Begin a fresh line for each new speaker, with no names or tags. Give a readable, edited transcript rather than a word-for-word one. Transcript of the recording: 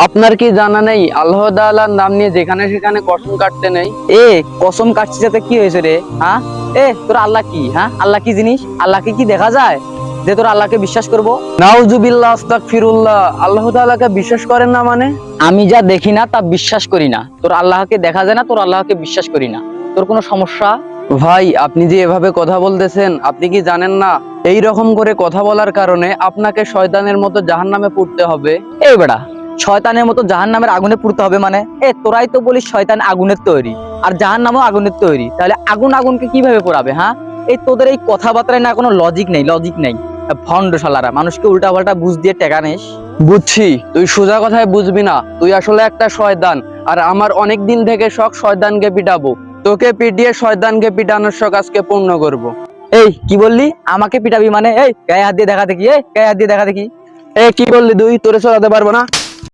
আপনার কি জানা নেই আল্লাহ তাআলার নাম নিয়ে যেখানে সেখানে কসম কাটতে নেই?
এ কসম কাটছিস যাতে কি হয়েছে রে? হ্যাঁ, তোর আল্লাহ কি? হ্যাঁ, আল্লাহ কি জিনিস? আল্লাহকে কি দেখা যায় যে তোর আল্লাহকে বিশ্বাস করব?
নাউজুবিল্লাহ, আস্তাগফিরুল্লাহ। আল্লাহ তাআলাকে বিশ্বাস করেন না মানে?
আমি যা দেখি না তা বিশ্বাস করি না। তোর আল্লাহকে দেখা যায় না, তোর আল্লাহকে বিশ্বাস করি না। তোর কোনো সমস্যা?
ভাই, আপনি যে এভাবে কথা বলতেছেন, আপনি কি জানেন না এই রকম করে কথা বলার কারণে আপনাকে শয়তানের মতো জাহান্নামে পড়তে হবে?
এই বেটা, শয়তানের মতো জাহান্নামের আগুনে পুড়তে হবে মানে? তোরাই তো বলিস শয়তান আগুনের তৈরি, আর জাহান্নামও আগুনের তৈরি। তাহলে আগুন আগুনকে কিভাবে পোড়াবে? হ্যাঁ, তোদের এই কথাবার্তায় না কোনো লজিক নেই, লজিক নেই। ভণ্ড শালারা, মানুষকে উল্টা পাল্টা বুঝ দিয়ে টেকা নিস।
বুঝছি, তুই সোজা কথায় বুঝবি না। তুই আসলে একটা শয়তান, আর আমার অনেক দিন থেকে শখ শয়তানকে পিটাবো। তোকে পিটিয়ে শয়তানকে পিটানোর শখ আজকে পূর্ণ করব।
এই কি বললি? আমাকে পিটাবি মানে? গায়ে হাত দিয়ে দেখা দেখি, গায়ে হাত দিয়ে দেখা দেখি।
কি বললি তুই? তোরে চড়াতে পারবো না।